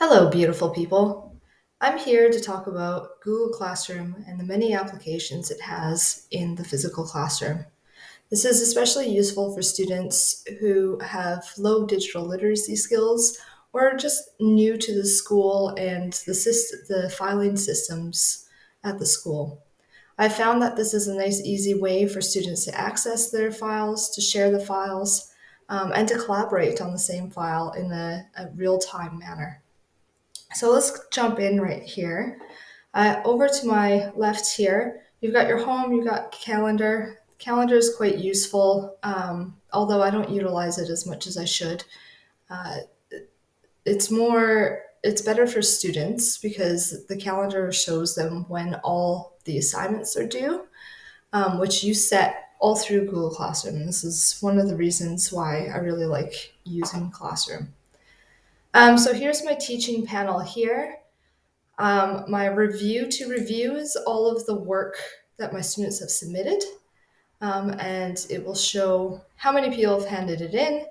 Hello, beautiful people. I'm here to talk about Google Classroom and the many applications it has in the physical classroom. This is especially useful for students who have low digital literacy skills or are just new to the school and the filing systems at the school. I found that this is a nice, easy way for students to access their files, to share the files, and to collaborate on the same file in a real-time manner. So let's jump in right here. Over to my left here, you've got your home, you've got calendar. Calendar is quite useful, although I don't utilize it as much as I should. Uh, it's better for students because the calendar shows them when all the assignments are due, which you set all through Google Classroom. This is one of the reasons why I really like using Classroom. So here's my teaching panel here. My review to review is all of the work that my students have submitted, and it will show how many people have handed it in.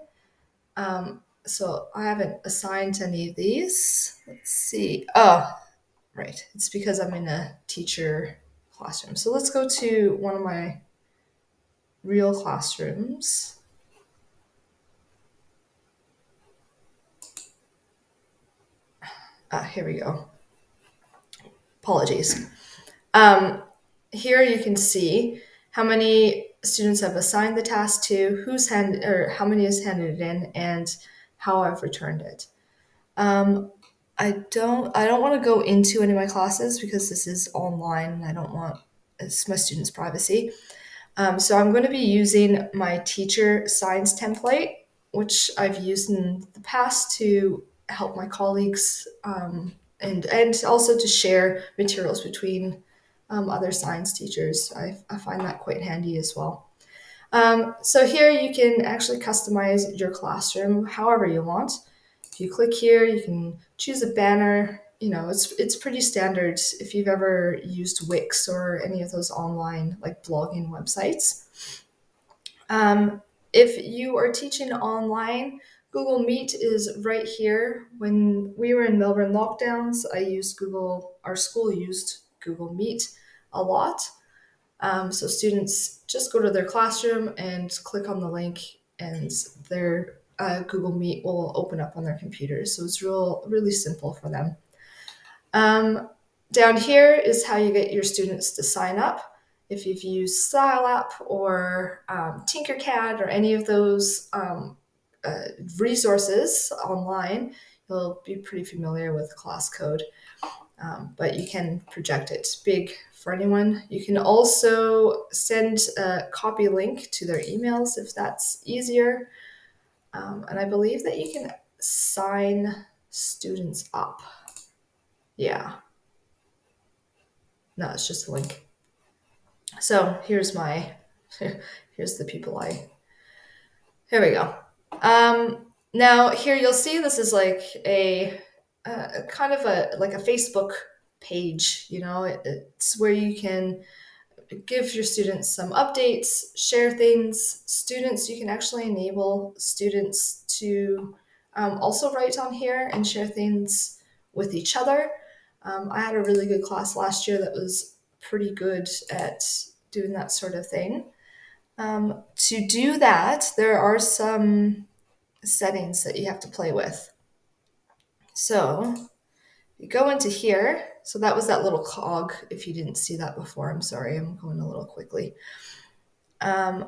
So I haven't assigned any of these. Let's see. Oh, right. It's because I'm in a teacher classroom. So let's go to one of my real classrooms. Here we go. Apologies. Um, Here you can see how many students have assigned the task to, how many has handed it in, and how I've returned it. Um, I don't want to go into any of my classes because this is online and I don't want it's my students' privacy. So I'm going to be using my teacher science template, which I've used in the past to help my colleagues and also to share materials between other science teachers. I find that quite handy as well. So here you can actually customize your classroom however you want. If you click here, you can choose a banner. You know, it's pretty standard if you've ever used Wix or any of those online like blogging websites. If you are teaching online, Google Meet is right here. When we were in Melbourne lockdowns, our school used Google Meet a lot. So students just go to their classroom and click on the link, and their Google Meet will open up on their computers. So it's really simple for them. Um, Down here is how you get your students to sign up. If you've used StyleUp or Tinkercad or any of those uh, resources online, you'll be pretty familiar with class code. But you can project it big for anyone. You can also send a copy link to their emails if that's easier. And I believe that you can sign students up. Yeah, no, it's just a link. So here's the people here we go. Now here you'll see this is like a kind of like a Facebook page, it's where you can give your students some updates, share things. You can actually enable students to also write on here and share things with each other. I had a really good class last year that was pretty good at doing that sort of thing. To do that, there are some settings that you have to play with. So you go into here. So that was that little cog. If you didn't see that before, I'm sorry, I'm going a little quickly. Um,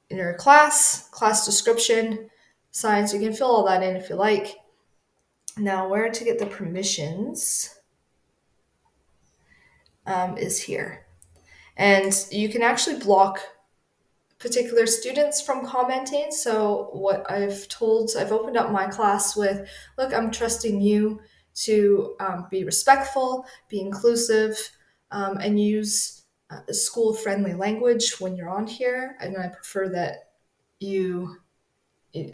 in your class description, science, you can fill all that in if you like. Now, where to get the permissions is here. And you can actually block particular students from commenting. So what I've opened up my class with, look, I'm trusting you to be respectful, be inclusive, and use school-friendly language when you're on here. And I prefer that you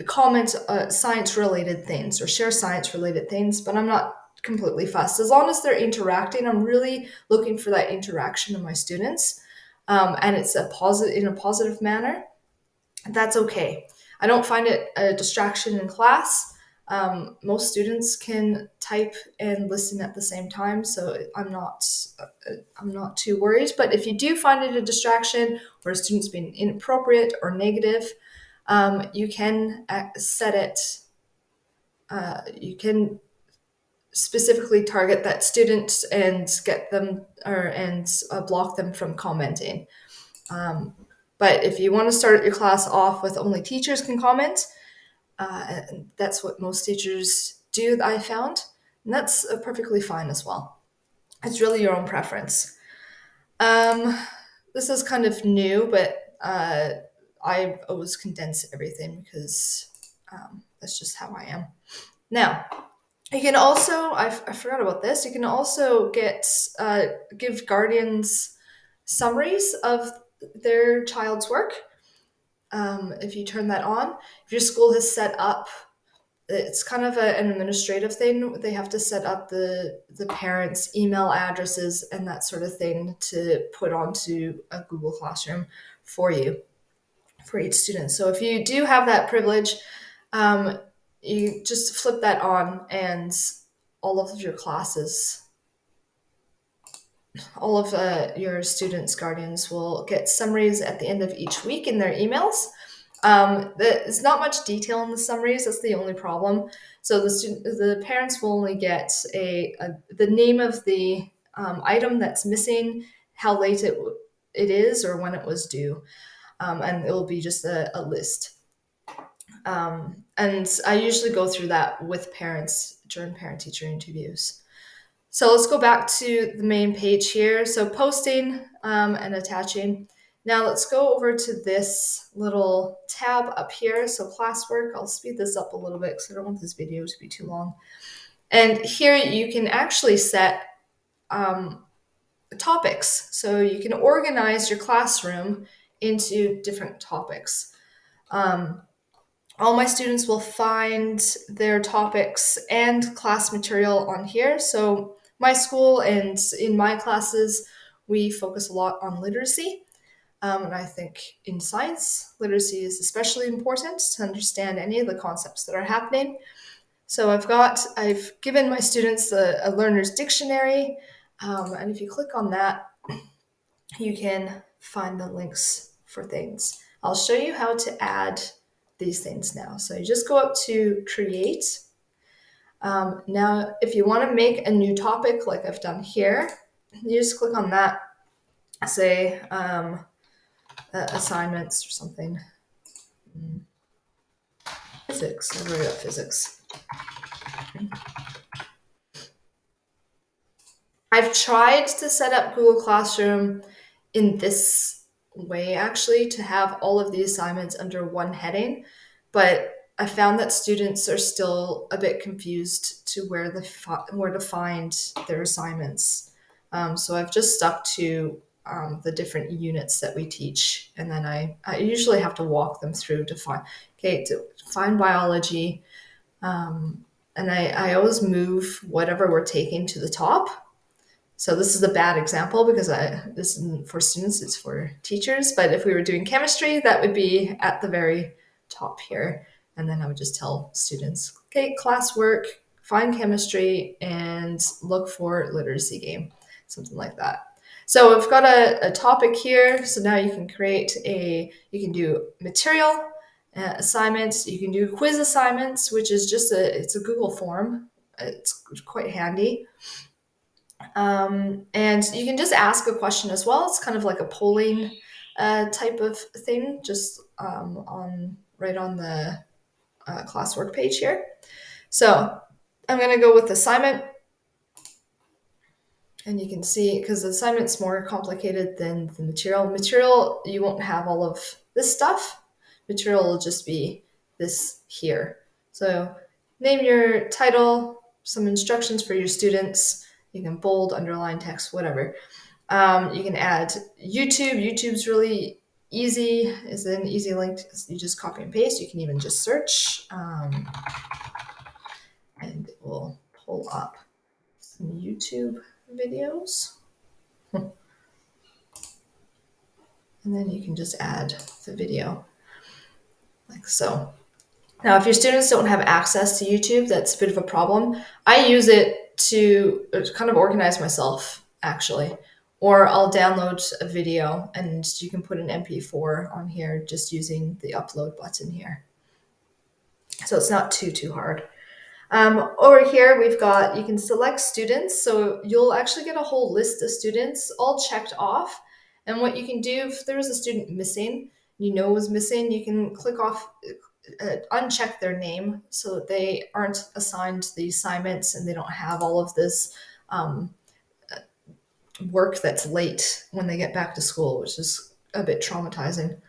comment science-related things or share science-related things, but I'm not completely fussed. As long as they're interacting, I'm really looking for that interaction of my students, and it's in a positive manner. That's okay. I don't find it a distraction in class. Most students can type and listen at the same time, so I'm not too worried. But if you do find it a distraction or a student's being inappropriate or negative, you can set it. You can specifically target that student and get them and block them from commenting. But if you want to start your class off with only teachers can comment, and that's what most teachers do, I found. And that's perfectly fine as well. It's really your own preference. Um, this is kind of new, but I always condense everything because that's just how I am. Now, you can also, I forgot about this, you can also give guardians summaries of their child's work. If you turn that on, if your school has set up, it's kind of an administrative thing. They have to set up the parents' email addresses and that sort of thing to put onto a Google Classroom for you, for each student. So if you do have that privilege, um, you just flip that on, and all of your classes, all of your students' guardians will get summaries at the end of each week in their emails. There's not much detail in the summaries. That's the only problem. So the parents will only get the name of the item that's missing, how late it is, or when it was due, and it will be just a list. And I usually go through that with parents during parent-teacher interviews. So let's go back to the main page here. So posting and attaching. Now let's go over to this little tab up here. So classwork, I'll speed this up a little bit because I don't want this video to be too long. And here you can actually set topics. So you can organize your classroom into different topics. All my students will find their topics and class material on here. So my school and in my classes, we focus a lot on literacy. And I think in science, literacy is especially important to understand any of the concepts that are happening. So I've given my students a learner's dictionary. And if you click on that, you can find the links for things. I'll show you how to add these things now. So you just go up to create. Now, if you want to make a new topic like I've done here, you just click on that, say assignments or something. Physics, I've already got physics. I've tried to set up Google Classroom in this way actually to have all of the assignments under one heading, but I found that students are still a bit confused to where to find their assignments. So I've just stuck to the different units that we teach, and then I usually have to walk them through to find biology, and I always move whatever we're taking to the top. So this is a bad example because this isn't for students, it's for teachers. But if we were doing chemistry, that would be at the very top here. And then I would just tell students, okay, classwork, find chemistry, and look for literacy game, something like that. So I've got a topic here. So now you can you can do material assignments, you can do quiz assignments, which is it's a Google form. It's quite handy. And you can just ask a question as well. It's kind of like a polling type of thing, just right on the classwork page here. So I'm going to go with assignment. And you can see, because the assignment's more complicated than the material. Material, you won't have all of this stuff. Material will just be this here. So name your title, some instructions for your students. You can bold, underline text, whatever. You can add YouTube. YouTube's really easy. Is an easy link. You just copy and paste. You can even just search, and it will pull up some YouTube videos. And then you can just add the video like so. Now, if your students don't have access to YouTube, that's a bit of a problem. I use it to kind of organize myself, actually. Or I'll download a video and you can put an MP4 on here just using the upload button here. So it's not too hard. Over here, we've got, you can select students. So you'll actually get a whole list of students all checked off. And what you can do, if there was a student missing, you know was missing, you can click off, uncheck their name so that they aren't assigned the assignments and they don't have all of this um, work that's late when they get back to school, which is a bit traumatizing.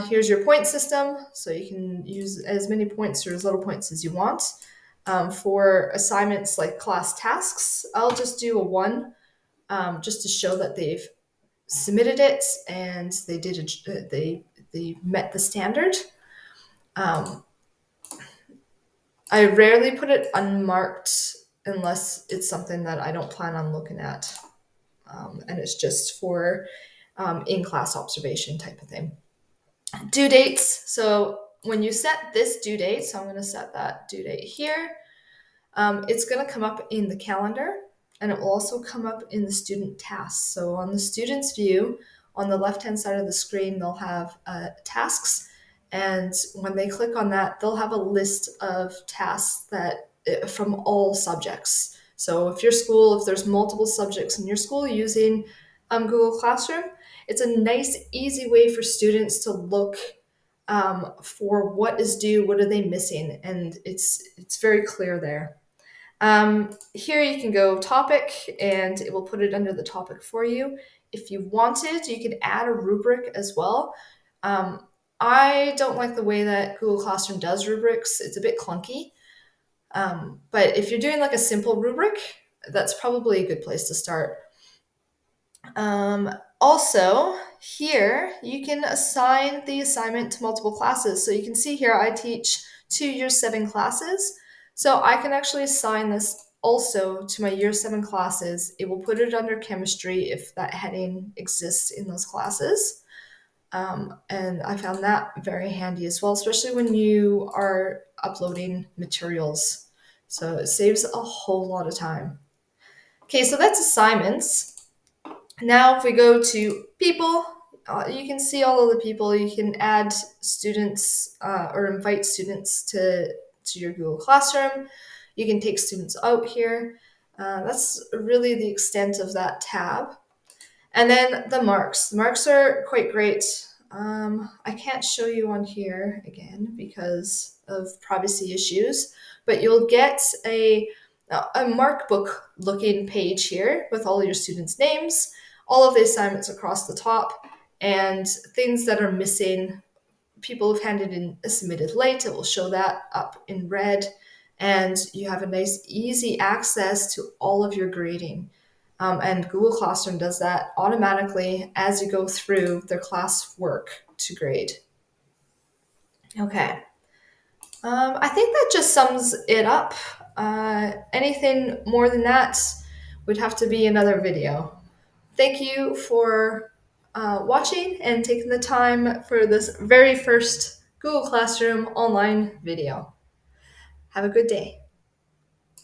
Here's your point system, so you can use as many points or as little points as you want. For assignments like class tasks, I'll just do a 1, just to show that they've submitted it and they did they met the standard. Um, I rarely put it unmarked unless it's something that I don't plan on looking at, and it's just for in-class observation type of thing. Due dates. So when you set this due date, so I'm going to set that due date here, it's going to come up in the calendar and it will also come up in the student tasks. So on the student's view, on the left-hand side of the screen, they'll have tasks. And when they click on that, they'll have a list of tasks that from all subjects. So if your school, if there's multiple subjects in your school using Google Classroom, it's a nice, easy way for students to look for what is due, what are they missing, and it's very clear there. Here you can go topic and it will put it under the topic for you. If you wanted, you could add a rubric as well. I don't like the way that Google Classroom does rubrics. It's a bit clunky. But if you're doing like a simple rubric, that's probably a good place to start. Also, here you can assign the assignment to multiple classes. So you can see here I teach 2 Year 7 classes. So I can actually assign this also to my Year 7 classes. It will put it under chemistry if that heading exists in those classes. And I found that very handy as well, especially when you are uploading materials. So it saves a whole lot of time. Okay, so that's assignments. Now, if we go to people, you can see all of the people. You can add students or invite students to your Google Classroom. You can take students out here. That's really the extent of that tab. And then the marks. The marks are quite great. I can't show you on here again because of privacy issues, but you'll get a mark book looking page here with all your students' names, all of the assignments across the top, and things that are missing. People have handed in submitted late, it will show that up in red, and you have a nice easy access to all of your grading. And Google Classroom does that automatically as you go through their class work to grade. Okay. I think that just sums it up. Anything more than that would have to be another video. Thank you for watching and taking the time for this very first Google Classroom online video. Have a good day.